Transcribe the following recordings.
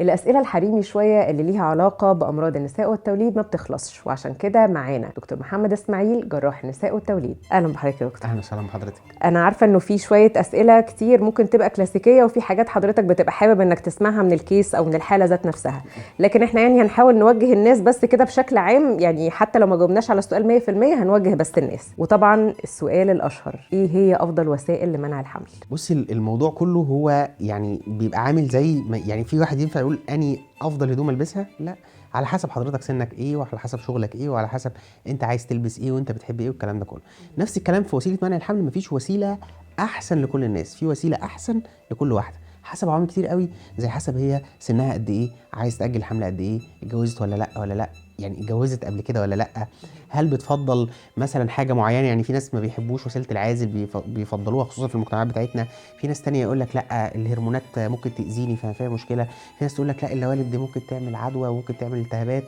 الأسئلة الحريمي شوية اللي ليها علاقة بأمراض النساء والتوليد ما بتخلصش، وعشان كده معانا دكتور محمد إسماعيل، جراح النساء والتوليد. أهلا بحضرتك يا دكتور. اهلا وسهلا بحضرتك. أنا عارفة إنه في شوية أسئلة كتير ممكن تبقى كلاسيكية، وفي حاجات حضرتك بتبقى حابب إنك تسمعها من الكيس أو من الحالة ذات نفسها، لكن إحنا يعني هنحاول نوجه الناس بس كده بشكل عام، يعني حتى لو ما جاوبناش على السؤال 100% هنوجه بس الناس. وطبعا السؤال الأشهر، إيه هي أفضل وسائل لمنع الحمل؟ بصي، الموضوع كله هو يعني بيبقى عامل زي يعني في واحد ينفع يقول اني افضل هدوم البسها؟ لا، على حسب حضرتك سنك ايه، وعلى حسب شغلك ايه، وعلى حسب انت عايز تلبس ايه، وانت بتحب ايه، والكلام ده كله. نفس الكلام في وسيله منع الحمل، مفيش وسيله احسن لكل الناس، في وسيله احسن لكل واحده حسب عوامل كتير قوي، زي حسب هي سنها قد ايه، عايز تاجل الحمل قد ايه، اتجوزت ولا لا، يعني اتجوزت قبل كده ولا لا، هل بتفضل مثلا حاجه معينه. يعني في ناس ما بيحبوش وسيله العازل، بيفضلوها خصوصا في المجتمعات بتاعتنا. في ناس تانية يقول لك لا، الهرمونات ممكن تاذيني فيها مشكله. في ناس تقول لك لا، اللوالد دي ممكن تعمل عدوى وممكن تعمل التهابات.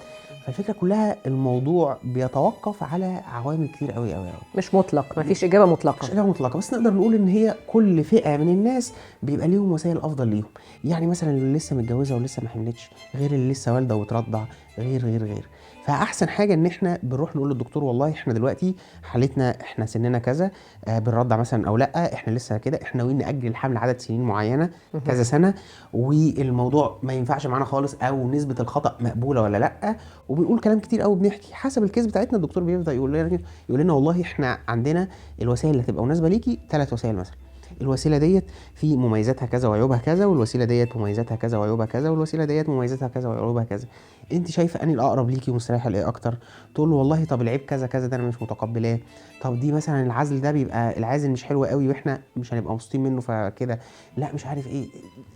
فالفكره كلها الموضوع بيتوقف على عوامل كتير قوي قوي قوي. مش مطلق، مفيش إجابة مطلقة. مش اجابه مطلقه، بس نقدر نقول ان هي كل فئه من الناس بيبقى ليهم وسائل افضل ليهم. يعني مثلا اللي لسه متجوزه ولسه ما حملتش غير اللي لسه والده وترضع، غير. فاحسن حاجه ان احنا بنروح نقول للدكتور والله احنا دلوقتي حالتنا، احنا سننا كذا، بنرضع مثلا او لا، احنا لسه كده، احنا ناويين ناجل الحمل عدد سنين معينه، كذا سنه، والموضوع ما ينفعش معانا خالص، او نسبه الخطا مقبوله ولا لا. وبنقول كلام كتير قوي، بنحكي حسب الكيس بتاعتنا. الدكتور بيفضل يقول لنا والله احنا عندنا الوسائل اللي هتبقى مناسبه ليكي 3 وسائل مثلا. الوسيله ديت في مميزاتها كذا وعيوبها كذا، والوسيله ديت مميزاتها كذا وعيوبها كذا، والوسيله ديت مميزاتها كذا وعيوبها كذا. انت شايفه اني الاقرب ليكي ومستريحه لايه اكتر؟ تقول له والله طب العيب كذا كذا ده انا مش متقبلاه. طب دي مثلا العزل ده بيبقى العازل مش حلو قوي واحنا مش هنبقى مبسوطين منه فكده، لا مش عارف ايه.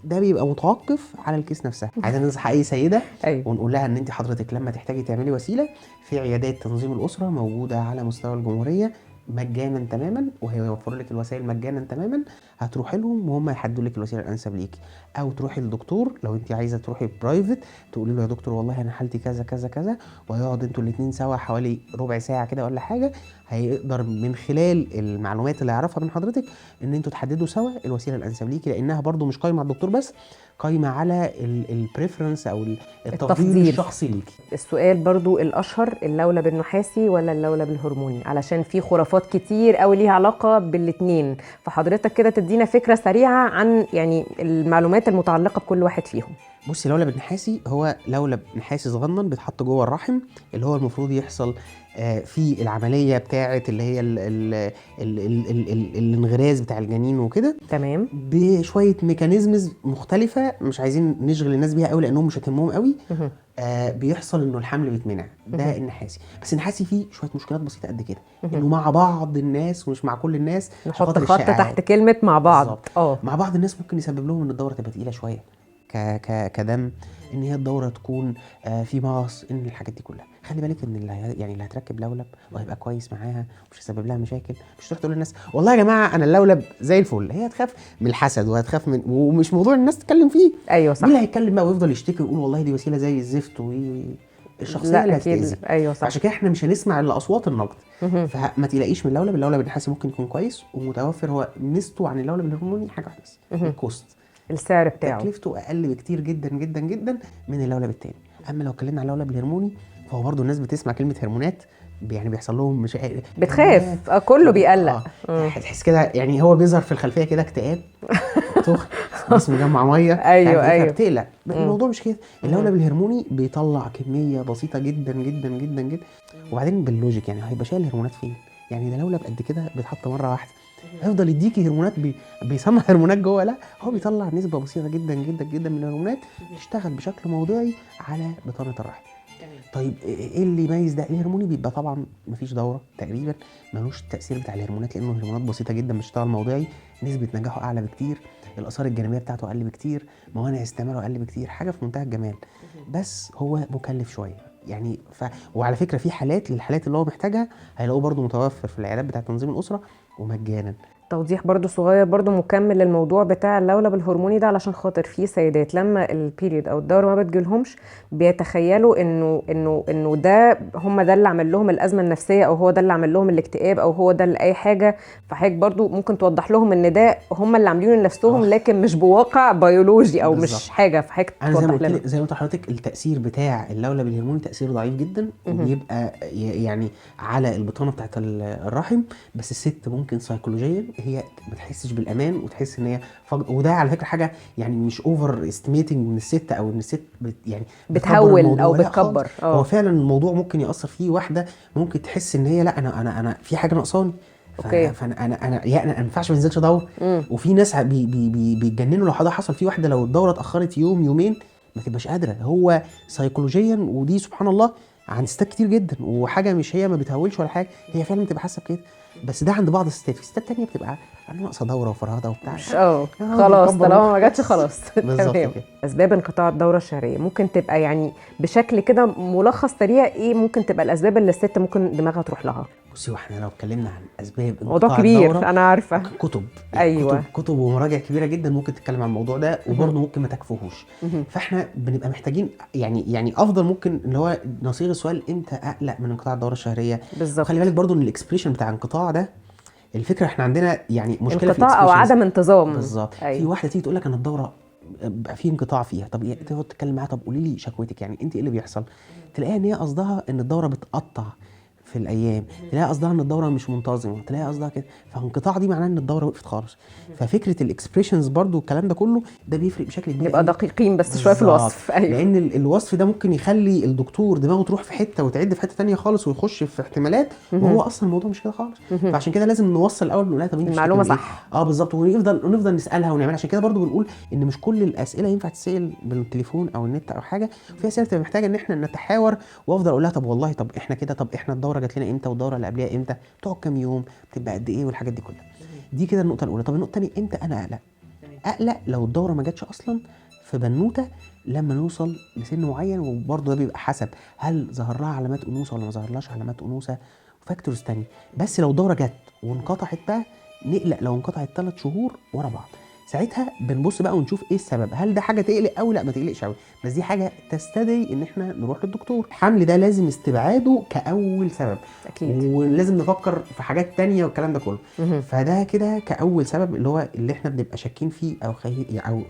ده بيبقى متوقف على الكيس نفسها. عايزين ننصح اي سيده أيوة. ونقول لها ان انت حضرتك لما تحتاجي تعملي وسيله، في عيادات تنظيم الاسره موجوده على مستوى الجمهوريه مجانا تماما، وهيوفروا لك الوسائل مجانا تماما. هتروحي لهم وهم يحددوا لك الوسيله الانسب ليكي، او تروحي للدكتور لو انت عايزه تروحي برايفت، تقولي له يا دكتور والله انا حالتي كذا كذا كذا، ويقعد انتوا الاثنين سوا حوالي ربع ساعه كده ولا حاجه. هيقدر من خلال المعلومات اللي يعرفها من حضرتك ان انتوا تحددوا سوا الوسيله الانسب ليكي، لانها برضو مش قايمه على الدكتور بس، قايمه على البريفرنس او التفضيل الشخصي ليكي. السؤال برضو الأشهر، اللولب النحاسي ولا اللولب الهرموني؟ علشان في خرافات كتير قوي ليها علاقة بالاتنين، فحضرتك كده تدينا فكرة سريعة عن يعني المعلومات المتعلقة بكل واحد فيهم. بصي، اللولب النحاسي هو لولب نحاسي صغنن بيتحط جوه الرحم، اللي هو المفروض يحصل في العمليه بتاعه اللي هي الانغراز بتاع الجنين وكده، تمام. بشويه ميكانيزمز مختلفه مش عايزين نشغل الناس بيها قوي لانهم مش هتهمهم قوي. بيحصل انه الحمل بيتمنع، ده النحاسي. بس النحاسي فيه شويه مشكلات بسيطه قد كده، انه مع بعض الناس ومش مع كل الناس. عشان نحط خاطر خط الشائعات. تحت كلمة مع بعض. بالظبط. مع بعض الناس ممكن يسبب لهم ان الدوره تبقى تقيله شويه كدم، ان هي الدوره تكون في مغص، ان الحاجات دي كلها. خلي بالك ان اللي هتركب لولب وهيبقى كويس معاها مش هيسبب لها مشاكل، مش تروح تقول للناس والله يا جماعه انا اللولب زي الفل. هي هتخاف من الحسد وهتخاف من، ومش موضوع الناس تتكلم فيه. ايوه صح. مين اللي هيتكلم بقى ويفضل يشتكي ويقول والله دي وسيله زي الزفت الشخصيه اللي هتتاذي. ايوه صح. عشان كده احنا مش هنسمع الا اصوات النقد. فما تقلقيش من اللولب النحاسي ممكن يكون كويس ومتوفر. هو ميزته عن اللولب الهرموني حاجه واحده بس، الكوست، السعر بتاعه تكلفته اقل بكتير جدا جدا جدا من اللولب التاني. اما لو اتكلمنا عن اللولب الهرموني، فهو برضو الناس بتسمع كلمه هرمونات يعني بيحصل لهم مش بتخاف، كله بيقلق. تحس كده، يعني هو بيظهر في الخلفيه كده اكتئاب، تخ جسم مجمع ميه. ايوه. بتقلق. الموضوع مش كده. اللولب الهرموني بيطلع كميه بسيطه جدا جدا جدا جدا. وبعدين باللوجيك يعني هيبقى شايل الهرمونات فين؟ يعني ده لولب قد كده بيتحط مره واحده، هيفضل يديكي هرمونات بيصنع هرمونات جوه؟ لا، هو بيطلع نسبه بسيطه جدا جدا جدا من الهرمونات تشتغل بشكل موضعي على بطانه الرحم. طيب ايه اللي يميز ده؟ الهرموني بيبقى طبعا مفيش دوره تقريبا، ملوش التاثير بتاع الهرمونات لانه هرمونات بسيطه جدا بتشتغل موضعي، نسبه نجاحه اعلى بكتير، الاثار الجانبيه بتاعته اقل بكتير، موانع استعماله اقل بكتير، حاجه في منتهى الجمال. بس هو مكلف شويه يعني. وعلى فكره في حالات للحالات اللي هو محتاجها هيلاقوه برده متوفر في العيادات بتاعه تنظيم الاسره ومجانا. توضيح برضو صغير برضو مكمل للموضوع بتاع اللولب الهرموني ده، علشان خاطر في سيدات لما البيريود او الدوره ما بتجيلهمش بيتخيلوا انه ده هم ده اللي عمل لهم الازمه النفسيه، او هو ده اللي عمل لهم الاكتئاب، او هو ده اللي اي حاجه. فحضرتك برضو ممكن توضح لهم ان ده هم اللي عاملينه لنفسهم، لكن مش بواقع بيولوجي او بالظبط. مش حاجه. فحضرتك انا زي ما توضح قلت لنا. لك، زي ما قلت لحضرتك، التاثير بتاع اللولب الهرموني تاثير ضعيف جدا، وبيبقى يعني على البطانه بتاعت الرحم. بس الست ممكن سيكولوجيا هي ما تحسش بالامان، وتحس ان هي وده على فكره حاجه يعني مش اوفر استيميتنج من الست، او ان الست يعني بتهول او لا خالص. بتكبر. هو فعلا الموضوع ممكن ياثر فيه. واحده ممكن تحس ان هي لا، انا في حاجه ناقصاني، اوكي. فانا يعني انا ما ينفعش ما انزلش ادور. وفي ناس بيتجننوا لو حاجه حصل. في واحده لو الدوره اتاخرت يوم يومين ما تبقاش قادره. هو سيكولوجيا، ودي سبحان الله عند ستات كتير جدا، وحاجه مش هي ما بتهولش ولا حاجه، هي فعلا بتبقى حاسه بكده. بس ده عند بعض الستات. في ستات تانية بتبقى انا ناقصه دوره وفرهده وبتاع، خلاص طالما ما جاتش بس. خلاص. بالظبط تمام. كده. اسباب انقطاع الدوره الشهريه ممكن تبقى يعني بشكل كده ملخص سريع، ايه ممكن تبقى الاسباب اللي الست ممكن دماغها تروح لها؟ بصي، واحنا لو اتكلمنا عن اسباب موضوع انقطاع كبير الدوره، انا عارفه. كتب أيوة. كتب ومراجع كبيره جدا ممكن تتكلم عن الموضوع ده، وبرضه ممكن ما تكفوهوش. فاحنا بنبقى محتاجين يعني افضل ممكن اللي هو نصيغ السؤال امتى اقلق من انقطاع الدوره الشهريه. بالظبط. خلي بالك برضه ان الاكسبريشن بتاع انقطاع ده، الفكره احنا عندنا يعني مشكله في انقطاع او عدم انتظام. بالظبط. أيوة. في واحده تيجي تقول لك انا الدوره بقى في انقطاع فيها. طب إيه؟ تقعد تتكلم معاها، طب قولي لي شكوتك، يعني انت ايه اللي بيحصل؟ تلاقيها ان هي قصدها ان الدوره بتقطع في الايام، تلاقيها قصدها ان الدوره مش منتظمه، تلاقيها قصدها كده. فانقطاع دي معناه ان الدوره وقفت خالص. ففكره الاكسبريشنز برضو الكلام ده كله ده بيفرق بشكل كبير. نبقى دقيقين بس شويه في الوصف. أيوة. لان الوصف ده ممكن يخلي الدكتور دماغه تروح في حته وتعد في حته تانية خالص، ويخش في احتمالات، وهو اصلا الموضوع مش كده خالص. فعشان كده لازم نوصل الاول، نقول لها طب المعلومه صح. بالظبط. ونفضل نسالها ونعمل. عشان كده برضو بنقول ان مش كل الاسئله ينفع تسال بالتليفون او النت او حاجه. في اسئله بتبقى محتاجه ان احنا نتحاور، وافضل اقول لها طب والله، طب احنا كده، طب احنا الدوره جات لنا امتى، والدوره اللي قبلها امتى، بتقعد كام يوم، بتبقى قد ايه، والحاجات دي كلها. دي كده النقطه الاولى. طب النقطه الثانيه، امتى انا اقلق لو الدوره ما جاتش اصلا في بنوته لما نوصل لسن معين. وبرضه ده بيبقى حسب هل ظهر لها علامات انوثه ولا ما ظهرلهاش علامات انوثه، وفاكتورز تانية. بس لو الدوره جت وانقطعت بقى نقلق لو انقطعت 3 شهور ورا بعض. ساعتها بنبص بقى ونشوف ايه السبب. هل ده حاجه تقلق او لا ما تقلقش قوي، بس دي حاجه تستدعي ان احنا نروح للدكتور. الحمل ده لازم استبعاده كاول سبب، اكيد. ولازم نفكر في حاجات تانية والكلام ده كله. فده كده كاول سبب اللي هو اللي احنا بنبقى شاكين فيه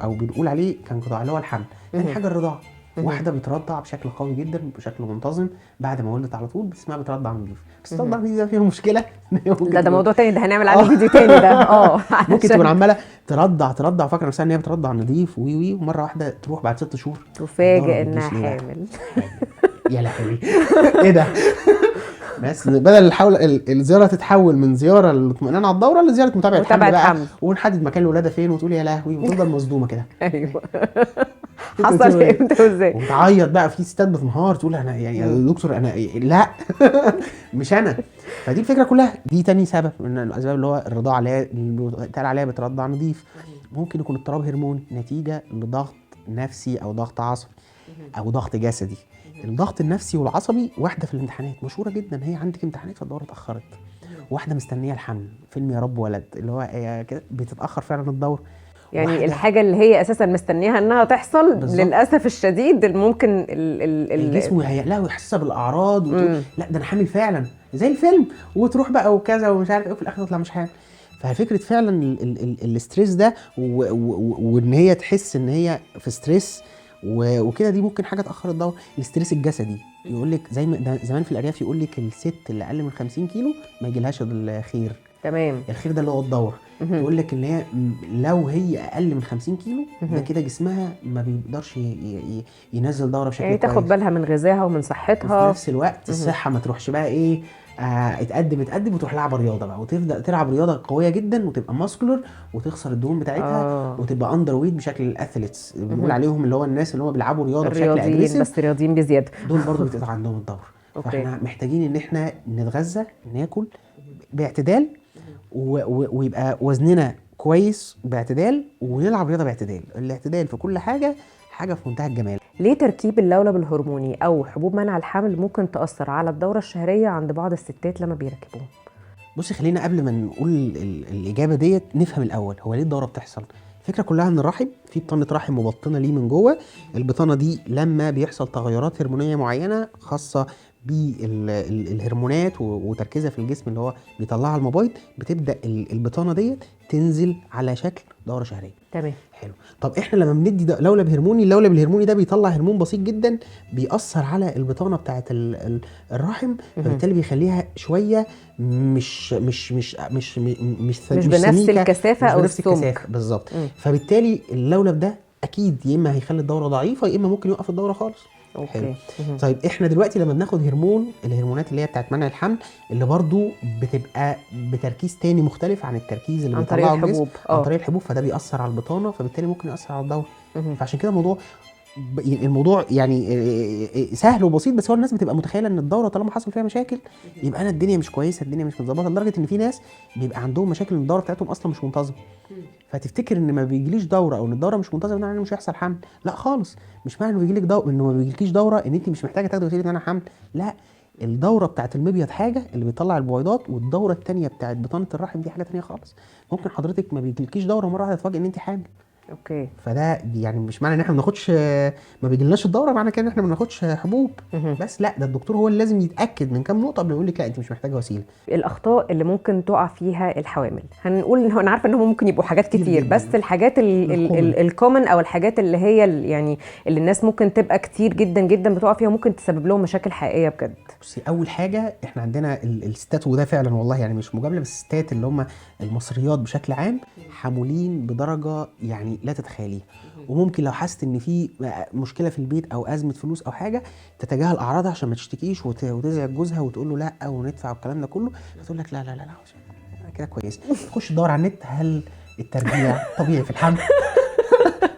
او بنقول عليه كانقطاع، اللي هو الحمل. تاني حاجه الرضاعه. واحده بترضع بشكل قوي جدا بشكل منتظم بعد ما ولدت على طول، بس اسمها بترضع نضيف. بس ترضع نضيف ده فيها مشكله. ده موضوع تاني، ده هنعمل عنه فيديو تاني ده. ممكن تكون عماله ترضع فاكره نفسها ان هي بترضع نظيف ومره واحده تروح بعد 6 شهور تفاجئ انها حامل. يا لهوي. ايه ده؟ بس بدل الزياره تتحول من زياره للاطمئنان على الدوره لزياره متابعه حمل بقى، ونحدد مكان الولاده فين، وتقول يا لهوي، وتفضل مصدومه كده. ايوه. حصل امتى وازاي؟ وتعيط بقى. في ستات بتنهار تقول انا يعني يا دكتور انا لا مش انا. فدي الفكره كلها. دي تاني سبب من الاسباب اللي هو الرضاعه اللي هي اتقال عليها بترضع نظيف. ممكن يكون اضطراب هرموني نتيجه لضغط نفسي او ضغط عصبي او ضغط جسدي. الضغط النفسي والعصبي، واحده في الامتحانات مشهوره جدا، هي عندك امتحانات فالدوره اتاخرت، واحده مستنيه الحمل، فيلم يا رب ولد اللي هو كده بتتاخر فعلا الدوره. يعني الحاجه اللي هي اساسا مستنيها انها تحصل بالزبط. للاسف الشديد ممكن الجسم يهيأ لها ويحسسها بالاعراض وتقول لا ده انا حامل فعلا زي الفيلم، وتروح بقى وكذا ومش عارف ايه، وفي الاخر تطلع مش حامل. ففكره فعلا الاستريس ده وان هي تحس ان هي في ستريس وكده، دي ممكن حاجه تاخر الدوره. الاستريس الجسدي يقول لك زي ما زمان في الارياف يقول لك الست اللي اقل من 50 كيلو ما يجيلهاش الخير. تمام. الخير ده اللي هو الدوره. تقول لك ان هي لو هي اقل من 50 كيلو ده كده جسمها ما بيقدرش ينزل دوره بشكل يعني كويس. تاخد بالها من غذائها ومن صحتها، وفي نفس الوقت الصحه ما تروحش بقى ايه اتقدم وتروح لعب رياضه بقى، وتبدا تلعب رياضه قويه جدا وتبقى ماسكولر وتخسر الدهون بتاعتها وتبقى اندر ويت بشكل الاثليتس بنقول عليهم، اللي هو الناس اللي هم بيلعبوا رياضه بشكل اجريسيف، بس رياضيين بزياده، دول برضو بيتقطع عندهم الدوره. فاحنا محتاجين ان احنا نتغذى، ناكل باعتدال، ويبقى وزننا كويس باعتدال، ونلعب رياضه باعتدال. الاعتدال في كل حاجه في منتهى الجمال. ليه تركيب اللولب الهرموني او حبوب منع الحمل ممكن تاثر على الدوره الشهريه عند بعض الستات لما بيركبوهم؟ بصي خلينا قبل ما نقول الاجابه ديت نفهم الاول هو ليه الدوره بتحصل. الفكره كلها ان الرحم في بطانه رحم مبطنه ليه من جوه. البطانه دي لما بيحصل تغيرات هرمونيه معينه خاصه بالهرمونات وتركيزها في الجسم اللي هو بيطلعها المبيض، بتبدا البطانه ديت تنزل على شكل دوره شهريه. تمام. حلو. طب احنا لما بندي لولب هرموني، اللولب الهرموني ده بيطلع هرمون بسيط جدا بيأثر على البطانه بتاعه الرحم، فبالتالي بيخليها شويه مش بنفس سميكة، الكثافه مش او بنفس السمك. الكثافه بالظبط. فبالتالي اللولب ده اكيد يا اما هيخلي الدوره ضعيفه يا اما ممكن يوقف الدوره خالص. حلو. اوكي. طيب احنا دلوقتي لما بناخد الهرمونات اللي هي بتاعت منع الحمل، اللي برضو بتبقى بتركيز تاني مختلف عن التركيز اللي عن طريق بيطلعه الجسم الحبوب. عن طريق الحبوب، فده بيأثر على البطانه فبالتالي ممكن يأثر على الدوره. فعشان كده الموضوع يعني سهل وبسيط، بس هو الناس بتبقى متخيله ان الدوره طالما حصل فيها مشاكل يبقى انا الدنيا مش كويسه، الدنيا مش متظبطه، لدرجه ان في ناس بيبقى عندهم مشاكل ان الدوره بتاعتهم اصلا مش منتظمه، فتفتكر ان ما بيجيليش دوره او ان الدوره مش منتظمه معناه ان مش هيحصل حمل. لا خالص، مش معنى انه بيجيلك دوره انه ما بيجيلكيش دوره ان انت مش محتاجه تاخدي وسيله منع حمل. لا، الدوره بتاعت المبيض حاجه اللي بيطلع البويضات، والدوره الثانيه بتاعت بطانه الرحم دي حاجه ثانيه خالص. ممكن حضرتك ما بيجيلكيش دوره مره واحده تفاجئ ان انت حامل. اوكي. فده يعني مش معنى ان احنا ما بناخدش، ما بيجيلناش الدوره معنى كده ان احنا ما بناخدش حبوب بس. لا، ده الدكتور هو اللي لازم يتاكد من كام نقطه قبل ما يقول لك لا انت مش محتاجه وسيله. الاخطاء اللي ممكن تقع فيها الحوامل، هنقول ان انا عارفه ان هم ممكن يبقوا حاجات كتير كتير، جداً. بس الحاجات الكومن او الحاجات اللي هي يعني اللي الناس ممكن تبقى كتير جدا جدا بتقع فيها ممكن تسبب لهم مشاكل حقيقيه بجد. بصي، اول حاجه احنا عندنا الستات، وده فعلا والله يعني مش مجامله، بس الستات اللي هم المصريات بشكل عام حمولين بدرجه يعني لا تتخيليها. وممكن لو حست ان في مشكله في البيت او ازمه فلوس او حاجه تتجاهل اعراضها عشان ما تشتكيش وتزعج جوزها وتقول له لا وندفع والكلام ده كله، فتقول لك لا لا لا لا كده كويس. تخش تدور على النت هل الترجيع طبيعي في الحمل،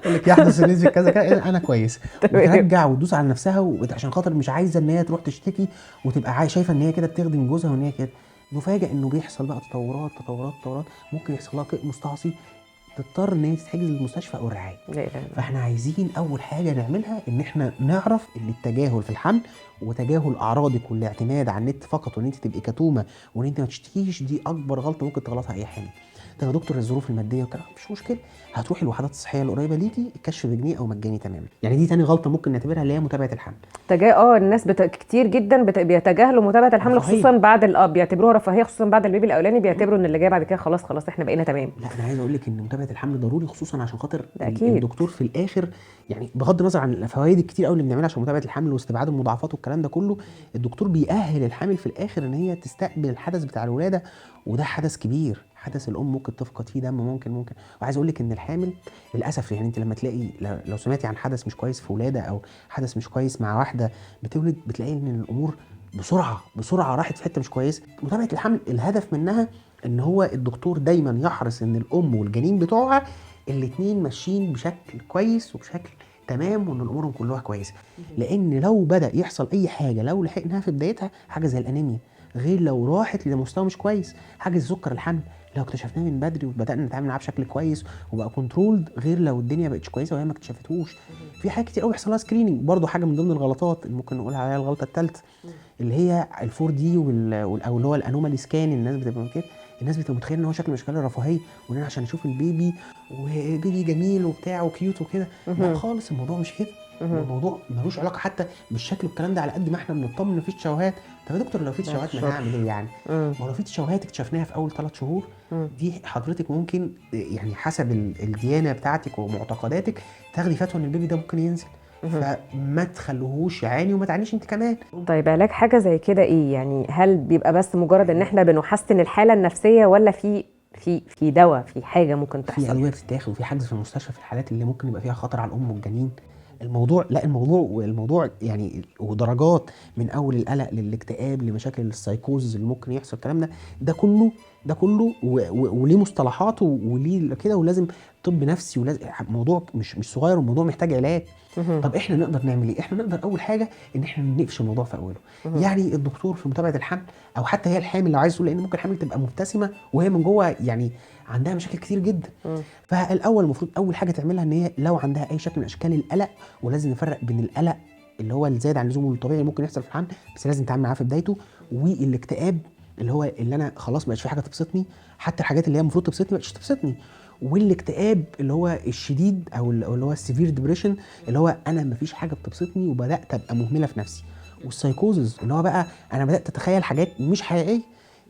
تقول لك يحدث نسبه كذا كذا انا كويس، وترجع وتدوس على نفسها عشان خاطر مش عايزه ان هي تروح تشتكي وتبقى شايفه ان هي كده بتخدم جوزها وان هي كده. نفاجئ انه بيحصل بقى تطورات تطورات تطورات، ممكن يحصل لها قيء مستعصي تضطر ان هي تتحجز للمستشفى او الرعايه. فاحنا عايزين اول حاجه نعملها ان احنا نعرف ان التجاهل في الحمل وتجاهل اعراضك والاعتماد على النت فقط وان انت تبقي كتومه وان انت ما تشتكيش دي اكبر غلطه ممكن تغلطها اي حامل. طب يا دكتور الظروف الماديه وكده مش مشكله، هتروحي الوحدات الصحيه القريبه ليكي الكشف بجنيه او مجاني تماما. يعني دي تاني غلطه ممكن نعتبرها اللي هي متابعه الحمل. الناس كتير جدا بيتجاهلوا متابعه الحمل رفاهية. خصوصا بعد بيعتبروها رفاهيه، خصوصا بعد البيبي الاولاني بيعتبروا ان اللي جاي بعد كده خلاص خلاص احنا بقينا تمام. لا انا عايز اقول لك ان متابعه الحمل ضروري، خصوصا عشان خاطر أكيد. الدكتور في الاخر يعني بغض النظر عن الفوائد الكتير قوي اللي بنعملها عشان متابعه الحمل واستبعاد المضاعفات والكلام ده كله، الدكتور بيأهل الحامل في الاخر ان هي تستقبل الحدث بتاع الولاده، وده حدث كبير، حدث الام ممكن تفقد فيه دم ممكن. وعايز اقول لك ان الحامل للاسف يعني انت لما تلاقي لو سمعتي عن حدث مش كويس في ولاده او حدث مش كويس مع واحده بتولد، بتلاقي ان الامور بسرعه راحت في حته مش كويسه. متابعه الحمل الهدف منها ان هو الدكتور دايما يحرص ان الام والجنين بتوعها الاثنين ماشيين بشكل كويس وبشكل تمام وان الامور كلها كويسه. لان لو بدا يحصل اي حاجه لو لحقناها في بدايتها، حاجه زي الانيميا، غير لو راحت لمستوى مش كويس حاجه زي سكر الحمل لو اكتشفناه من بدري وبدانا نتعامل معاه بشكل كويس وبقى كنترولد، غير لو الدنيا بقتش كويسه وهي ما اكتشفتهوش. في حاجات كتير قوي بيحصل لها سكريننج، برضه حاجه من ضمن الغلطات اللي ممكن نقول عليها الغلطه الثالثه اللي هي ال4 دي او اللي هو الانومالي سكان. الناس بتبقى كده، الناس بتبقى متخيله ان هو شكل من اشكال الرفاهيه وان انا عشان اشوف البيبي وبيبي جميل وبتاع وكيوت وكده. لا خالص، الموضوع مش كده. الموضوع ملوش علاقه حتى بالشكل والكلام ده، على قد ما احنا بنطمن ان مفيش تشوهات. طب يا دكتور لو في تشوهات ما هنعمل ايه يعني؟ ما لو في تشوهات اكتشفناها في اول 3 شهور دي حضرتك ممكن يعني حسب الديانه بتاعتك ومعتقداتك تاخدي فتوى ان البيبي ده ممكن ينزل، فما تخلوهوش يعاني وما تعانيش انت كمان. طيب علاج حاجه زي كده ايه يعني؟ هل بيبقى بس مجرد ان احنا بنحسن الحاله النفسيه ولا في دواء، في حاجه ممكن تحصل؟ في ادويه بتتاخد وفي حجز في المستشفى في الحالات اللي ممكن يبقى فيها خطر على الام والجنين. الموضوع يعني ودرجات من اول القلق للاكتئاب لمشاكل السايكوزز اللي ممكن يحصل الكلام ده كله وليه مصطلحاته وليه كده، ولازم طب نفسي، ولازم موضوع مش صغير، والموضوع محتاج علاج. طب احنا نقدر نعمل ايه؟ احنا نقدر اول حاجه ان احنا نقفش الموضوع في اوله. يعني الدكتور في متابعه الحمل او حتى هي الحامل لو عايز تقول، لان ممكن الحامل تبقى مبتسمه وهي من جوه يعني عندها مشاكل كتير جدا. فالاول المفروض اول حاجه تعملها ان هي لو عندها اي شكل من اشكال القلق، ولازم نفرق بين القلق اللي هو الزايد عن اللزوم والطبيعي اللي ممكن يحصل في الحمل بس لازم نتعامل معاه في بدايته، والاكتئاب اللي هو اللي انا خلاص ما بقاش في حاجه تبسطني، حتى الحاجات اللي هي المفروض تبسطني ما بقتش تبسطني. والاكتئاب اللي هو الشديد او اللي هو السيفير ديبريشن، اللي هو انا ما فيش حاجه بتبسطني وبدات ابقى مهمله في نفسي. والسايكوزز اللي هو بقى انا بدات اتخيل حاجات مش حقيقيه.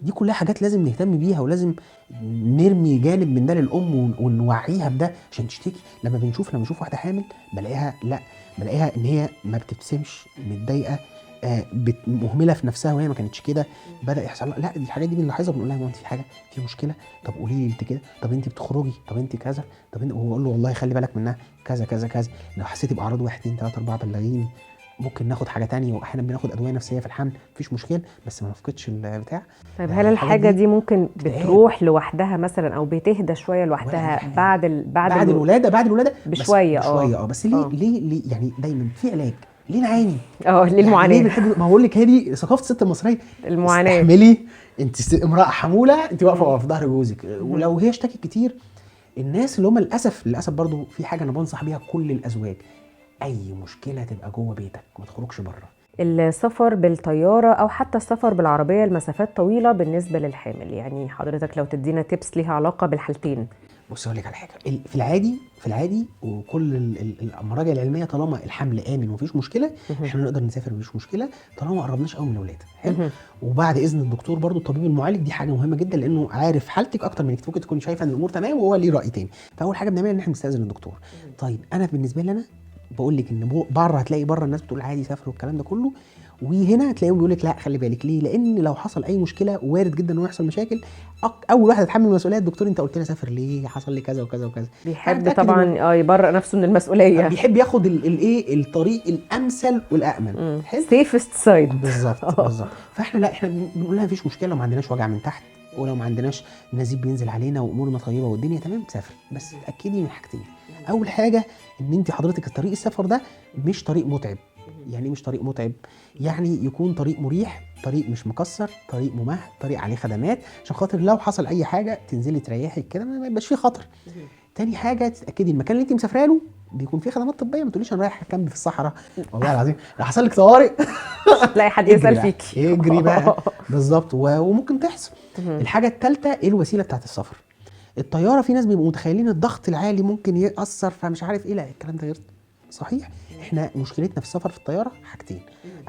دي كلها حاجات لازم نهتم بيها، ولازم نرمي جانب من ده للام ونوعيها بده عشان تشتكي. لما بنشوف واحده حامل بلاقيها ان هي ما بتبتسمش، متضايقه، مهمله في نفسها وهي ما كانتش كده. بدا يحصل لا دي الحاجات دي بنلاحظها، بنقول لها هو انت في حاجه، في مشكله؟ طب قولي لي انت كده، طب انت بتخرجي، طب انت كذا، طب انت، وهو له والله خلي بالك منها كذا كذا كذا، لو حسيتي باعراض 1 2 3 4 بلغيني، ممكن ناخد حاجه تانية، واحيانا بناخد ادويه نفسيه في الحمل مفيش مشكله، بس ما نفقدش البتاع. طيب هل الحاجه دي ممكن بتروح لوحدها مثلا او بتهدى شويه لوحدها بعد الولاده بشويه؟ بس ليه يعني دايما في علاج؟ ليه نعاني؟ ليه المعاناه؟ يعني ليه ما بقول لك هي دي ثقافه الست المصريه، المعاناه. استحملي، انت امراه حموله، انت واقفه في ظهر جوزك. ولو هي اشتكت كتير، الناس اللي هم للاسف برضو في حاجه انا بنصح بيها كل الازواج، اي مشكله تبقى جوه بيتك ما تخرجش بره. السفر بالطياره او حتى السفر بالعربيه لمسافات طويله بالنسبه للحامل، يعني حضرتك لو تدينا تيبس ليها علاقه بالحالتين. بص اقول لك على حاجه، في العادي وكل المراجع العلميه، طالما الحمل امن ومفيش مشكله احنا نقدر نسافر مفيش مشكله، طالما ما قربناش قوي من الولاده. حلو. وبعد اذن الدكتور برضو الطبيب المعالج، دي حاجه مهمه جدا لانه عارف حالتك اكتر منك، ممكن تكون شايفه ان الامور تمام وهو ليه راي تاني. فاول حاجه بنعملها ان احنا نستاذن الدكتور. طيب انا بالنسبه لي انا بقول لك ان بره هتلاقي بره الناس بتقول عادي سافروا والكلام ده كله، وهنا هتلاقيهم بيقول لك لا خلي بالك. ليه؟ لان لو حصل اي مشكله وارد جدا انه يحصل مشاكل. اول واحد هيتحمل المسؤوليه الدكتور. انت قلت لي اسافر ليه؟ حصل لي كذا وكذا وكذا. بيحب طبعا يبرئ نفسه من المسؤوليه، بيحب ياخد الايه الطريق الامثل والامن. سيفست سايد. بالظبط. فاحنا لا، احنا بنقول لها مفيش مشكله، لو ما عندناش وجع من تحت، ولو ما عندناش نزيف بينزل علينا وامورنا طيبه والدنيا تمام، سافر. بس اتاكدي من حاجتين. اول حاجه ان انت حضرتك الطريق السفر ده مش طريق متعب. يعني مش طريق متعب، يعني يكون طريق مريح، طريق مش مكسر، طريق ممهد، طريق عليه خدمات، عشان خاطر لو حصل اي حاجه تنزلي تريحي كده ما يبقاش فيه خطر. تاني حاجه تتاكدي المكان اللي انت مسافره له بيكون فيه خدمات طبيه. ما تقوليش انا رايح كامب في الصحراء والله العظيم لو حصل لك طوارئ تلاقي حد يسال فيكي، اجري بقى. بالظبط. وممكن تحصل. الحاجه الثالثه ايه الوسيله بتاعت السفر. الطياره في ناس بيبقوا متخيلين الضغط العالي ممكن ياثر فمش عارف ايه، لا الكلام ده غير صحيح. احنا مشكلتنا في السفر في الطياره حاجتين.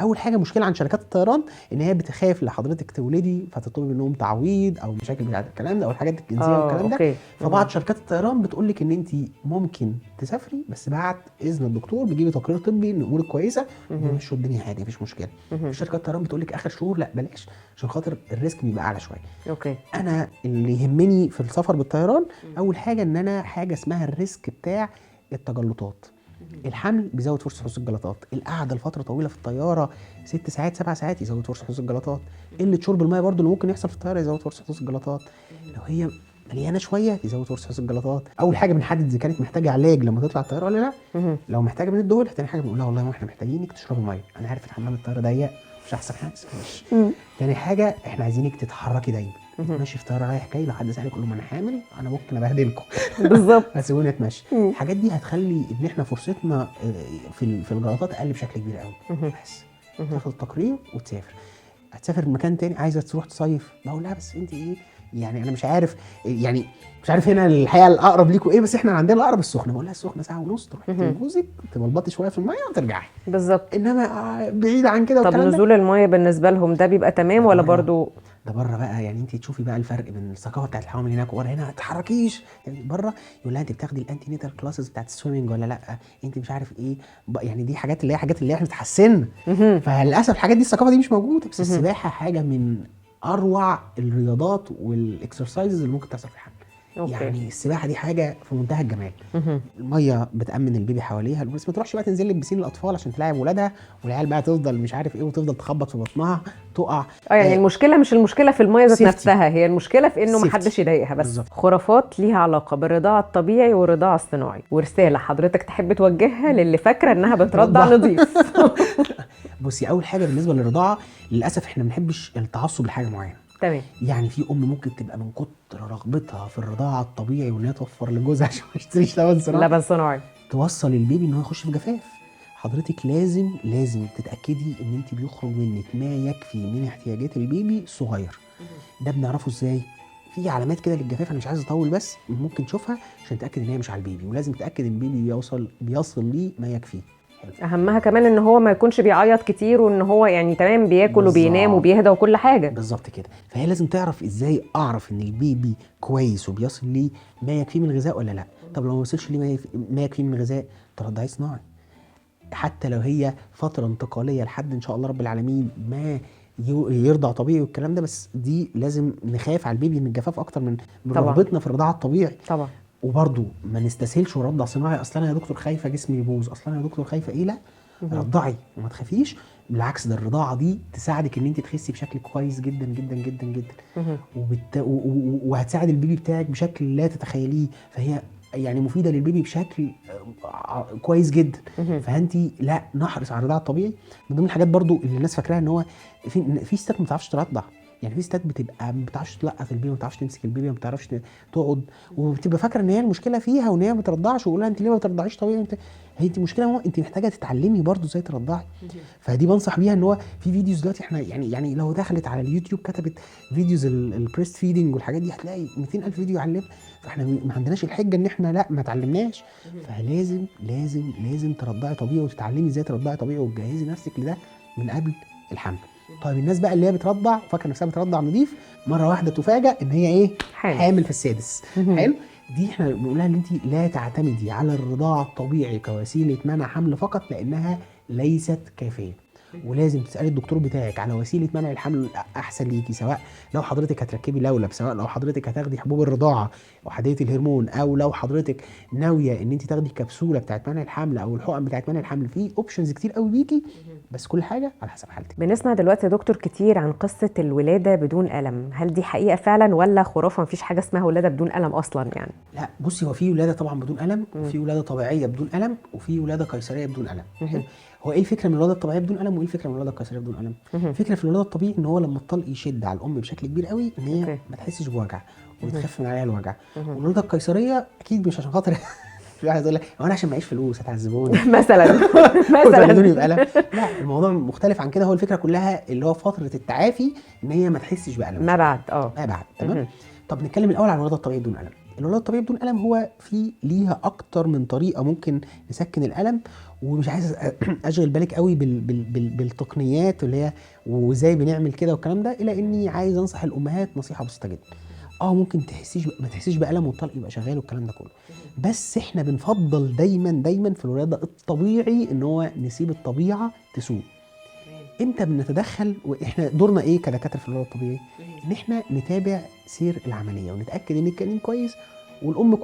اول حاجه مشكله عن شركات الطيران ان هي بتخاف لحضرتك تولدي فتطلب منهم تعويض او مشاكل بتاعت الكلام ده او الحاجات الجنسيه والكلام ده. فبعض شركات الطيران بتقول لك ان انت ممكن تسافري بس بعد اذن الدكتور، بيجيبي تقرير طبي ان امورك كويسه ومشوا الدنيا عادي مفيش مشكله. شركات الطيران بتقول لك اخر شهور لا بلاش، عشان خاطر الريسك بيبقى اعلى شويه. انا اللي يهمني في السفر بالطيران اول حاجه ان انا حاجه اسمها الريسك بتاع التجلطات. الحمل بيزود فرصه حدوث الجلطات، القعده لفتره طويله في الطياره 6 ساعات 7 ساعات يزود فرصه حدوث الجلطات، قله شرب الميه برضو اللي ممكن يحصل في الطياره يزود فرصه حدوث الجلطات، لو هي مليانه شويه يزود فرصه حدوث الجلطات. اول حاجه بنحدد اذا كانت محتاجه علاج لما تطلع الطياره ولا لا. لو محتاجه من الدول، تاني حاجه بنقول لها والله ما احنا محتاجينك تشربي ميه، انا عارف ان حمام الطياره ضيق مش احسن حاجه ماشي. تاني حاجه احنا عايزينك تتحركي دايما، ماشي في طياره رايح جاي، لو حد سالك قول له ما انا حامل انا ممكن ابهدلكم بالظبط هسيبوني اتمشى. الحاجات دي هتخلي ان احنا فرصتنا في الجلطات اقل بشكل كبير قوي. بس تاخد التقرير وتسافر. هتسافر مكان تاني عايزه تروح تصيف، بقول لها بس انت ايه يعني انا مش عارف هنا الحقيقه الاقرب ليكوا ايه، بس احنا عندنا الاقرب السخنه. بقول لها السخنه ساعه ونص تروحي تجوزك تبلبطي شويه في الميه وترجعي. بالظبط. انما بعيد عن كده. طب نزول الميه بالنسبه لهم ده بيبقى تمام ولا برضو؟ ده بره بقى، يعني انت تشوفي بقى الفرق بين الثقافه بتاعت الحوامل هناك وورا هنا. ما تتحركيش يعني بره يقول لها انت بتاخدي الانتي نيتال كلاسز بتاعت السويمنج ولا لا، انت مش عارف ايه يعني دي حاجات اللي احنا بتحسن. فللاسف الحاجات دي الثقافه دي مش موجوده. بس السباحه حاجه من اروع الرياضات والاكسرسايزز اللي ممكن تحصل في الحمل. يعني السباحه دي حاجه في منتهى الجمال. الميه بتامن البيبي حواليها، بس ما تروحش بقى تنزل لي بسين الاطفال عشان تلاعب ولادها والعيال بقى تفضل مش عارف ايه وتفضل تخبط في بطنها تقع. يعني المشكله مش المشكله في الميه ذات نفسها، هي المشكله في انه ما حدش يضايقها بس. بالزبط. خرافات ليها علاقه بالرضاعه الطبيعي والرضاعه الصناعي، ورساله حضرتك تحب توجهها للي فاكره انها بترضع نظيف. بصي اول حاجه بالنسبه للرضاعه للاسف احنا ما بنحبش التعصب لحاجه معينه. تمام. يعني في ممكن تبقى من كتر رغبتها في الرضاعه الطبيعي وان هي توفر لجوزها عشان ما يشتريش لبن صناعي توصل البيبي ان هو يخش في جفاف. حضرتك لازم تتاكدي ان انت بيخرج منك ما يكفي من احتياجات البيبي الصغير. ده بنعرفه ازاي؟ في علامات كده للجفاف، انا مش عايز اطول بس ممكن تشوفها عشان تتاكد ان هي مش على البيبي، ولازم تتاكد ان البيبي بيصل ليه ما يكفيه. اهمها كمان ان هو ما يكونش بيعيط كتير، وان هو يعني تمام بياكل وبينام بالظبط، وبيهدى وكل حاجه. بالظبط كده. فهي لازم تعرف ازاي اعرف ان البيبي كويس وبيصل ليه ما يكفيه من الغذاء ولا لا. طب لو ما وصلش ليه ما يكفيه من الغذاء، ترضعيه صناعي. حتى لو هي فتره انتقاليه لحد ان شاء الله رب العالمين ما يرضع طبيعي والكلام ده، بس دي لازم نخاف على البيبي من الجفاف اكتر من طبعا رغبتنا في الرضاعه الطبيعي. طبعا. وبرضو ما نستسهلش ونرضع صناعي. اصلا انا يا دكتور خايفه جسمي يبوظ، اصلا انا يا دكتور خايفه ايه، لا رضعي وما تخافيش. بالعكس، ده الرضاعه دي تساعدك ان انت تخسي بشكل كويس جدا جدا جدا جدا، وهتساعد البيبي بتاعك بشكل لا تتخيليه. فهي يعني مفيده للبيبي بشكل كويس جدا. فانت لا، نحرص على الرضاعه الطبيعي. من ضمن الحاجات برضو اللي الناس فاكراها ان هو في ستات ما بتعرفش ترضع. يعني في ستات بتبقى ما بتعرفش تلقط البيبي، ما بتعرفش تمسك البيبي، ما بتعرفش تقعد، وبتبقى فاكره ان هي المشكله فيها وان هي ما بترضعش، ويقول لها انت ليه ما بترضعيش طبيعي؟ انت مشكله، انت محتاجه تتعلمي برضو ازاي ترضعي. فدي بنصح بيها ان هو في فيديوز دلوقتي احنا يعني لو دخلت على اليوتيوب كتبت فيديوز البريست فيدنج والحاجات دي هتلاقي 200,000 فيديو يعلمها. فاحنا ما عندناش الحجه ان احنا لا ما اتعلمناش. فلازم لازم لازم ترضعي طبيعي وتتعلمي ازاي ترضعي طبيعي وتجهزي نفسك لده من قبل الحمل. طيب الناس بقى اللي هي بترضع وفاكره نفسها بترضع نظيف، مره واحده تفاجئ ان هي ايه، حامل في السادس. حلو. دي احنا بنقولها ان انت لا تعتمدي على الرضاعه الطبيعي كوسيله منع حمل فقط، لانها ليست كافيه. ولازم تسالي الدكتور بتاعك على وسيله منع الحمل الاحسن ليكي، سواء لو حضرتك هتركبي لولب، سواء لو حضرتك هتاخدي حبوب الرضاعه وحديه الهرمون، او لو حضرتك ناويه ان انت تاخدي كبسوله بتاعت منع الحمل او الحقن بتاعت منع الحمل. في اوبشنز كتير قوي ليكي، بس كل حاجه على حسب حالتك. بنسمع دلوقتي يا دكتور كتير عن قصه الولاده بدون الم، هل دي حقيقه فعلا ولا خرافه مفيش حاجه اسمها ولاده بدون الم اصلا يعني؟ لا بصي، هو في ولاده طبعا بدون الم، وفي ولاده طبيعيه بدون الم، وفي ولاده قيصريه بدون الم. هو ايه الفكره من الولاده الطبيعيه بدون الم، وايه الفكره من الولاده القيصريه بدون الم؟ الفكره في الولاده الطبيعي ان هو لما الطلق يشد على الام بشكل كبير قوي ان هي ما تحسش بوجع وبتخف من عليها الوجع. والولاده القيصريه اكيد مش عشان خاطر في واحد يقول لك هو انا عشان معيش فلوس هتعذبوني مثلا وتولدوني بألم. لا، الموضوع مختلف عن كده. هو الفكره كلها اللي هو فتره التعافي ان هي ما تحسش بألم ما بعد ما بعد. تمام. طب نتكلم الاول عن الولاده الطبيعيه بدون الم. الولاده الطبيعيه بدون الم هو في ليها اكتر من طريقه ممكن نسكن الالم، ومش عايز اشغل بالك قوي بالتقنيات اللي هي وازاي بنعمل كده والكلام ده، الا اني عايز انصح الامهات نصيحه بسيطه جدا. ممكن ما تحسيش بألم والطلق يبقى شغال والكلام ده كله، بس احنا بنفضل دايما في الولاده الطبيعي ان هو نسيب الطبيعه تسوق. امتى بنتدخل واحنا دورنا ايه كدكاتره في الولاده الطبيعي؟ ان احنا نتابع سير العمليه ونتاكد ان الجنين كويس والام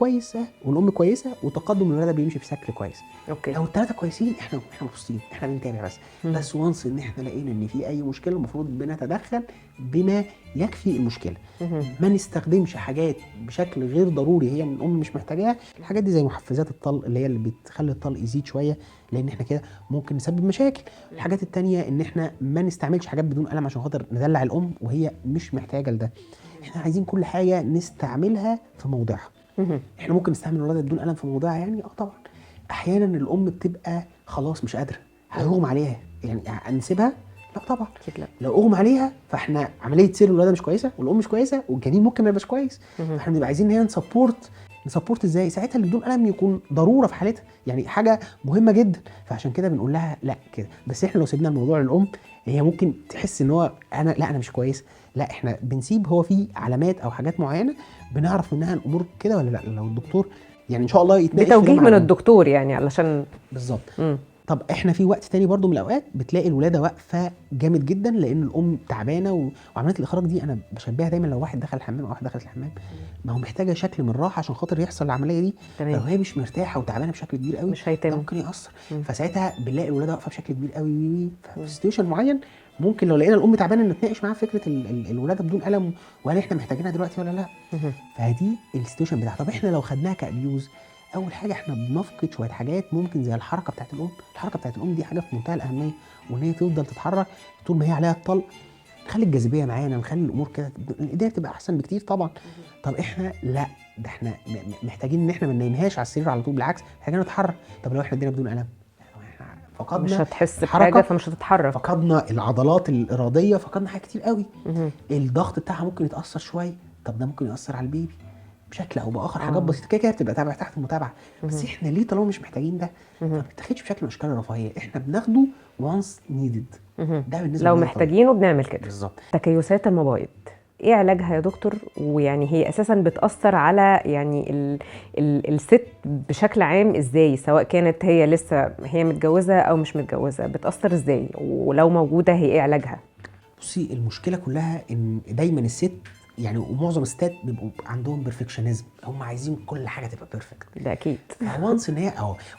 كويسه وتقدم الولاده بيمشي بشكل كويس. اوكي. لو الثلاثه كويسين احنا مبسوطين، احنا بنتابع بس وانس ان احنا لقينا ان في اي مشكله المفروض بنتدخل بما يكفي المشكله. ما نستخدمش حاجات بشكل غير ضروري هي الام مش محتاجاها. الحاجات دي زي محفزات الطلق اللي هي اللي بتخلي الطلق يزيد شويه، لان احنا كده ممكن نسبب مشاكل. الحاجات التانية ان احنا ما نستعملش حاجات بدون ألم عشان خاطر ندلع الام وهي مش محتاجه لده. احنا عايزين كل حاجه نستعملها في موضعها. احنا ممكن نستعمل الولاده بدون ألم في موضعها يعني طبعا. احيانا الام بتبقى خلاص مش قادره، هيغمى عليها، يعني نسيبها؟ لا طبعا. لا. لو اغمى عليها فاحنا عمليه سير الولاده مش كويسه والام مش كويسه والجنين ممكن ما يبقاش كويس. فاحنا بنبقى عايزين ان هي نسبورت ازاي؟ ساعتها اللي بدون الم يكون ضروره في حالتها، يعني حاجه مهمه جدا. فعشان كده بنقول لها لا كده. بس احنا لو سيبنا الموضوع للام هي ممكن تحس ان هو انا مش كويس. لا، احنا بنسيب هو في علامات او حاجات معينه بنعرف منها الامور كده ولا لا. لو الدكتور يعني ان شاء الله يتناقش بتوجيه من الدكتور يعني علشان بالظبط. طب احنا في وقت تاني برضو من الاوقات بتلاقي الولاده واقفه جامد جدا لان الام تعبانه وعمليه الاخراج دي انا بشبهها دايما لو واحد دخل الحمام او واحده دخلت الحمام، ما هو محتاجه شكل من راحه عشان خاطر يحصل العمليه دي. لو هي مش مرتاحه وتعبانه بشكل كبير قوي مش هيتم، ممكن ياثر. فساعتها بنلاقي الولاده واقفه بشكل كبير قوي. في سيتويشن معين ممكن لو لقينا الام تعبانه نتناقش معاها فكره الولاده بدون الم وهل احنا محتاجينها دلوقتي ولا لا. فدي السيتويشن بتاعها. طب احنا لو خدناها كابيوز، اول حاجه احنا بنفقد شويه حاجات ممكن زي الحركه بتاعت الام. الحركه بتاعت الام دي حاجه في منتهى الاهميه، وان هي تفضل تتحرك طول ما هي عليها الطلق، نخلي الجاذبيه معانا، نخلي الامور كده الدنيا تبقى احسن بكتير طبعا. طب احنا لا، ده احنا محتاجين ان احنا ما ننامهاش على السرير على طول، بالعكس محتاجين نتحرك. طب لو احنا ادينا بدون الم فقدنا مش هتحس بحاجه الحركه، فمش هتتحرك. فقدنا العضلات الاراديه، فقدنا حاجات كتير قوي. مهم. الضغط بتاعها ممكن يتاثر شويه، طب ده ممكن ياثر على البيبي بشكل او باخر. حاجات اه. بسيطه كده كده بتبقى تابع تحت المتابعه. بس مهم. احنا ليه طالما مش محتاجين ده فما مهم. بتاخدش بشكل من اشكال الرفاهيه، احنا بناخده وانس نيدد. مهم. ده بالنسبه لو لنا طبيعي. محتاجينه بنعمل كده. بالظبط. تكيسات المبايض ايه علاجها يا دكتور؟ ويعني هي اساسا بتأثر على يعني الست بشكل عام ازاي، سواء كانت هي لسه هي متجوزة او مش متجوزة، بتأثر ازاي؟ ولو موجودة هي ايه علاجها؟ بصي المشكله كلها ان دايما الست يعني ومعظم الستات بيبقوا عندهم بيرفكشنزم، هم عايزين كل حاجه تبقى بيرفكت. ده اكيد. فوانس ان هي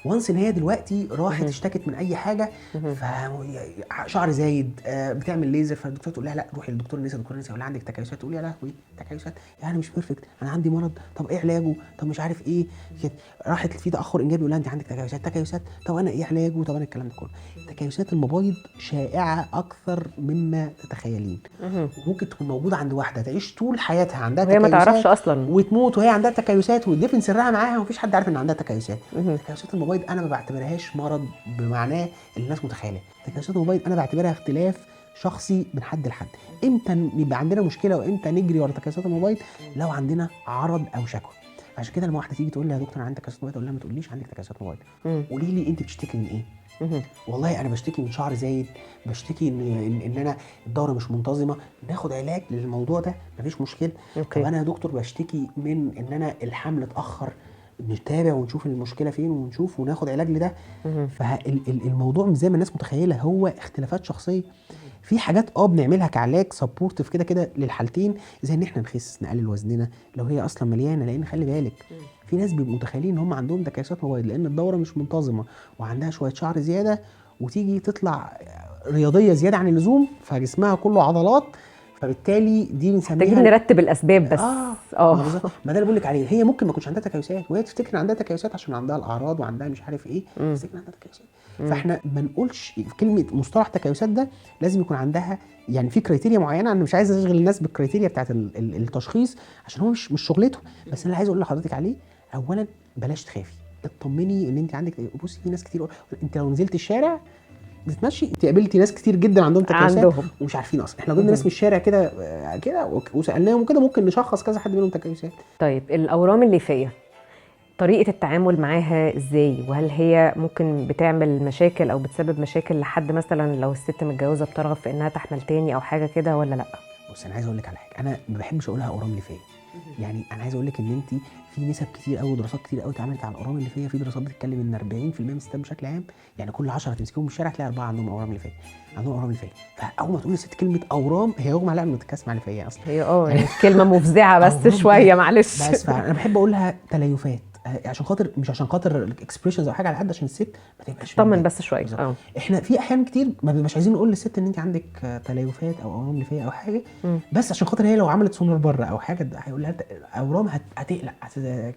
وانس ان هي دلوقتي راحت مهم. اشتكت من اي حاجه، مهم. فشعر زايد بتعمل ليزر، فالدكتور تقول لها لا روحي للدكتور النساء. الدكتور النساء يقول لها عندك تكيسات، تقول يا لهوي تكيسات يعني مش بيرفكت، انا عندي مرض، طب ايه علاجه، طب مش عارف ايه كده. راحت في تاخر انجابي يقول لها انت عندك تكيسات، طب انا ايه علاجه، طب انا الكلام ده كله. تكيسات المبايض شائعه اكثر مما تتخيلين، مهم. وممكن تكون موجوده عند واحده تعيش طول حياتها عندها وهي ما تعرفش تكيسات اصلا. وتموت وهي عندها تكيسات وتدفن سرها معاها ومفيش حد عارف ان عندها تكيسات. مهم. تكيسات المبايض انا ما بعتبرهاش مرض بمعناه اللي الناس متخيله. تكيسات المبايض انا بعتبرها اختلاف شخصي من حد لحد. امتى يبقى عندنا مشكله وامتى نجري ورا تكيسات المبايض؟ لو عندنا عرض او شكوى. عشان كده لما واحده تيجي تقول لي يا دكتور انا عندي تكيسات مبايض، اقول لها ما تقوليش عندك تكيسات مبايض، مم. قولي لي انت بتشتكي من ايه. مهم. والله انا بشتكي من شعر زايد، بشتكي ان انا الدوره مش منتظمه، ناخد علاج للموضوع ده مفيش مشكله. طب اوكي. انا يا دكتور بشتكي من ان انا الحمل اتاخر، نتابع ونشوف المشكله فين ونشوف وناخد علاج لده. مهم. فالموضوع مش زي ما الناس متخيله، هو اختلافات شخصيه. في حاجات بنعملها كعلاج سبورتيف كده كده للحالتين، زي ان احنا نخس نقلل وزننا لو هي اصلا مليانه. لان خلي بالك في ناس بيبقوا متخيلين ان هم عندهم تكيسات مبايض لان الدوره مش منتظمه وعندها شويه شعر زياده، وتيجي تطلع رياضيه زياده عن اللزوم فجسمها كله عضلات، فبالتالي دي محتاجين بنسميها نرتب الاسباب بس. ما بالظبط. ما ده اللي بقول لك عليه، هي ممكن ما تكونش عندها تكيسات وهي تفتكر ان عندها تكيسات عشان عندها الاعراض وعندها مش عارف ايه، مم. تفتكر ان عندها تكيسات. فاحنا ما نقولش في كلمه مصطلح تكيسات ده، لازم يكون عندها يعني في كريتيريا معينه. انا مش عايز اشغل الناس بالكريتيريا بتاعت التشخيص عشان هو مش شغلته، بس انا اللي عايز اقول لحضرتك عليه اولا بلاش تخافي، اطمني ان انت عندك. بصي في ناس كتير انت لو نزلت الشارع بتتمشي انت قابلتي ناس كتير جدا عندهم تكيسات عندهم. ومش عارفين اصلا. احنا لو جبنا ناس من الشارع كده كده وسالناهم وكده ممكن نشخص كذا حد منهم تكيسات. طيب الاورام الليفيه طريقة التعامل معاها ازاي؟ وهل هي ممكن بتعمل مشاكل او بتسبب مشاكل لحد مثلا لو الست متجوزة بترغب في انها تحمل تاني او حاجة كده ولا لا؟ بص انا عايز اقول لك على حاجه، انا ما بحبش اقولها اورام ليفيه. يعني انا عايز اقول لك ان انت في نسب كتير قوي ودراسات كتير قوي اتعملت على الاورام الليفيه. في دراسات بتتكلم ان 40% من الستات بشكل عام، يعني كل 10 تمسكيهم من الشارع تلاقي 4 عندهم اورام ليفيه، عندهم اورام ليفيه. فاول ما تقول للست كلمه اورام هي يغمى عليها انه تكاسم على ليفيه اصلا. هي يعني كلمة مفزعة بس أورام شوية معلش. بس فانا بحب اقولها تليفات عشان خاطر مش عشان خاطر الاكسبريشنز او حاجه، على قد عشان الست ما تبقاش طمن بس شوية. احنا في احيان كتير ما بنبقاش عايزين نقول للست ان انت عندك تليفات او اورام ليفيه او حاجه، بس عشان خاطر هي لو عملت سونار بره او حاجه هيقول لها اورام هتقلق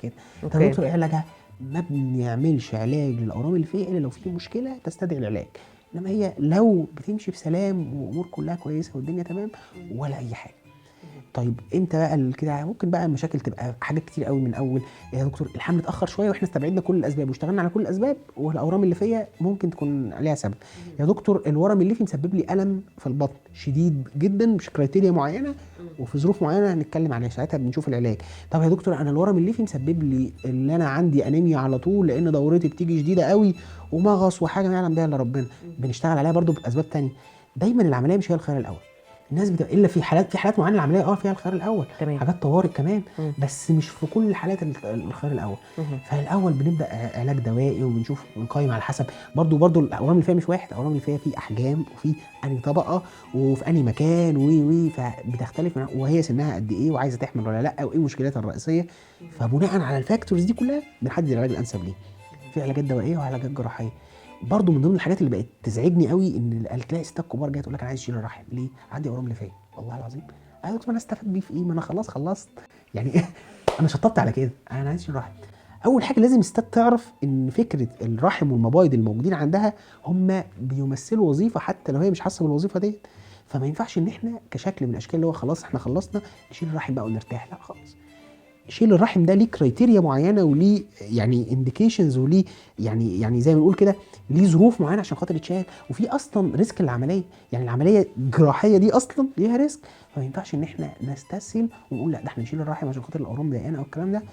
كده. طب يا دكتور ايه علاجها؟ ما بنعملش علاج للاورام الليفيه الا لو في مشكله تستدعي العلاج، انما هي لو بتمشي بسلام وامور كلها كويسه والدنيا تمام ولا اي حاجه. طيب امتى بقى كده ممكن بقى المشاكل تبقى حاجات كتير قوي من اول يا دكتور الحمل اتاخر شويه واحنا استبعدنا كل الاسباب واشتغلنا على كل الاسباب والاورام الليفيه ممكن تكون عليها سبب. يا دكتور الورم الليفي مسبب لي الم في البطن شديد جدا مش كرايتيريا معينه وفي ظروف معينه هنتكلم عليها ساعتها بنشوف العلاج. طب يا دكتور انا الورم الليفي مسبب لي اللي انا عندي انيميا على طول لان دورتي بتيجي شديده قوي ومغص وحاجه ما يعلم بها الا ربنا، بنشتغل عليها برضو باسباب تانية. دايما العمليه مش هي الخيار الاول. الناس بتبقى الا في حالات معينه العمليه فيها الخيار الاول، تمام. حاجات طوارئ كمان بس مش في كل الحالات الخيار الاول. فالاول بنبدا علاج دوائي وبنشوف بنقيم على حسب برضو الاورام اللي فيها مش واحد، الاورام اللي فيها في احجام وفي انهي طبقه وفي انهي مكان وي فبتختلف وهي سنها قد ايه وعايزه تحمل ولا لا وايه مشكلتها الرئيسيه. فبناء على الفاكتورز دي كلها بنحدد العلاج الانسب ليه. في علاجات دوائيه وعلاجات جراحيه. برضو من ضمن الحاجات اللي بقت تزعجني قوي ان تلاقي ستات كبار جايه تقول لك انا عايز اشيل الرحم ليه؟ عندي اورام ليفيه. والله العظيم انا قلت انا استفدت بيه في ايه؟ ما انا خلصت يعني انا شطبت على كده انا عايز اشيل الرحم. اول حاجه لازم الستات تعرف ان فكره الرحم والمبايض الموجودين عندها هم بيمثلوا وظيفه حتى لو هي مش حاسه بالوظيفه ديت. فما ينفعش ان احنا كشكل من الاشكال اللي هو خلاص احنا خلصنا نشيل الرحم بقى ونرتاح، لا خالص. شيل الرحم ده ليه كرايتيريا معينه وليه يعني انديكيشنز وليه يعني زي ما بنقول كده ليه ظروف معينه عشان خاطر يتشال، وفي اصلا ريسك العمليه، يعني العمليه الجراحيه دي اصلا ليها ريسك. فما ينفعش ان احنا نستسهل ونقول لا ده احنا نشيل الرحم عشان خاطر الاورام ضايقانا او الكلام ده،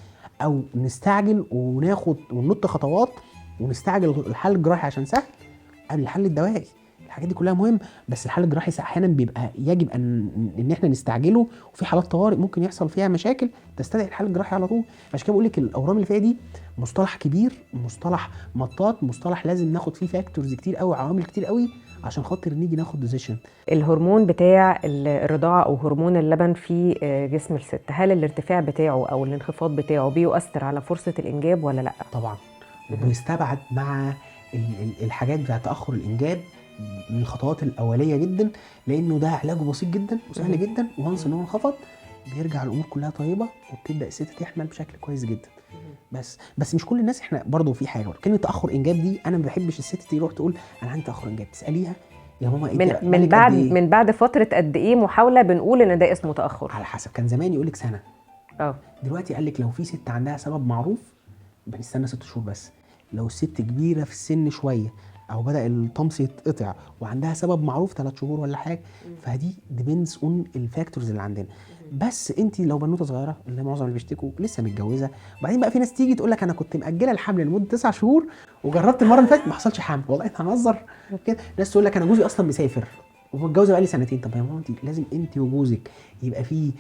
او نستعجل وناخد وننط خطوات ونستعجل الحل الجراحي عشان سهل قبل الحل الدوائي. الحاجات دي كلها مهم، بس الحل الجراحي احيانا بيبقى يجب ان احنا نستعجله، وفي حالات طوارئ ممكن يحصل فيها مشاكل تستدعي الحل الجراحي على طول. عشان كده بقول لك الاورام اللي فيها دي مصطلح كبير، مصطلح مطاط، مصطلح لازم ناخد فيه فاكتورز كتير قوي، عوامل كتير قوي عشان خاطر نيجي ناخد ديسيشن. الهرمون بتاع الرضاعة أو هرمون اللبن في جسم الست، هل الارتفاع بتاعه أو الانخفاض بتاعه بيؤثر على فرصة الإنجاب ولا لأ؟ طبعا، وبيستبعد مع الحاجات بتاعت تأخر الإنجاب من الخطوات الأولية جدا، لأنه ده علاجه بسيط جدا وسهل جدا، وانس إن هو انخفض بيرجع الأمور كلها طيبة وبتبدأ الست تحمل بشكل كويس جدا. بس مش كل الناس، احنا برضو في حاجه كلمه تاخر انجاب دي انا ما بحبش الست تروح تقول انا عندي تاخر انجاب، تساليها يا ماما انت من بعد فتره قد ايه محاوله بنقول ان ده اسمه تاخر؟ على حسب، كان زمان يقول لك سنه، دلوقتي قال لك لو في ست عندها سبب معروف بنستنى 6 شهور بس. لو الست كبيره في السن شويه او بدا الطمس يتقطع وعندها سبب معروف 3 شهور ولا حاجه، فدي ديبيندز اون الفاكتورز اللي عندنا. بس انت لو بنوته صغيره اللي معظم اللي بيشتكوا لسه متجوزه، وبعدين بقى في ناس تيجي تقول لك انا كنت مأجله الحمل لمده 9 شهور وجربت المره اللي فاتت ما حصلش حمل، والله انت هنهزر كده. ناس تقول لك انا جوزي اصلا مسافر ومتجوزه بقالي 2 سنين. طب يا ماما انت لازم انت وجوزك يبقى في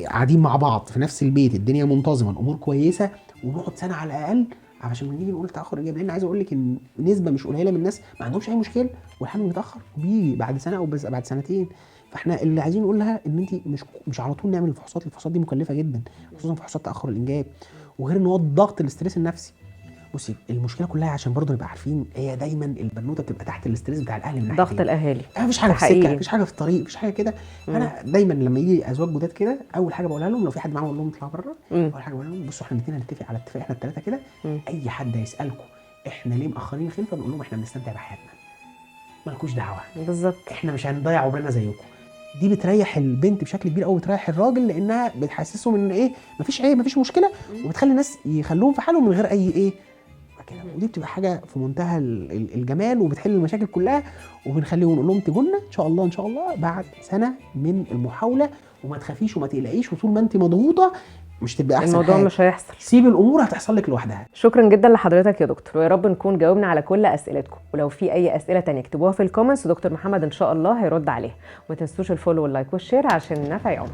قاعدين مع بعض في نفس البيت، الدنيا منتظمه، الامور كويسه، ونقعد سنه على الاقل عشان نيجي نقول تاخر انجاب. لان عايز اقول لك ان نسبه مش قليله من الناس ما عندهمش اي مشكله والحمل متاخر وبيجي بعد سنه او بعد 2 سنين. فاحنا اللي عايزين نقول لها ان انت مش على طول نعمل الفحوصات دي مكلفه جدا، خصوصا فحوصات تاخر الانجاب، وغير ان هو الضغط الاستريس النفسي. بصي المشكله كلها عشان برضه نبقى عارفين، هي دايما البنوته بتبقى تحت الاستريس بتاع الاهل، من ضغط الاهالي، مفيش حاجه في السكه، مفيش حاجه في الطريق، مفيش حاجه كده. فانا دايما لما يجي ازواج جداد كده اول حاجه بقولها لهم، لو في حد معاهم اقول لهم اطلعوا بره، اول حاجه بقول لهم بصوا احنا الاثنين هنتفق على اتفاق احنا الثلاثه كده، اي حد هيسالكم احنا ليه مأخرين الخلفه بنقول لهم احنا بنستمتع بحياتنا، مالكوش دعوه بالظبط، احنا مش هنضيع عمرنا زيكم. دي بتريح البنت بشكل كبير قوي، بتريح الراجل، لانها بتحسسهم ان ايه مفيش عيب مفيش مشكله، وبتخلي الناس يخلوهم في حالهم من غير اي ايه كده. ودي بتبقى حاجه في منتهى الجمال وبتحل المشاكل كلها. وبنخليهم نقول لهم تجونا ان شاء الله ان شاء الله بعد سنه من المحاوله، وما تخافيش وما تقلقيش، وطول ما انت مضغوطه مش تبقى احسن الموضوع حاجه، مش هيحصل، سيب الامور هتحصل لك لوحدها. شكرا جدا لحضرتك يا دكتور، ويا رب نكون جاوبنا على كل اسئلتكم. ولو في اي اسئله تانية اكتبوها في الكومنتس ودكتور محمد ان شاء الله هيرد عليها. وما تنسوش الفولو واللايك والشير عشان نفع يوم.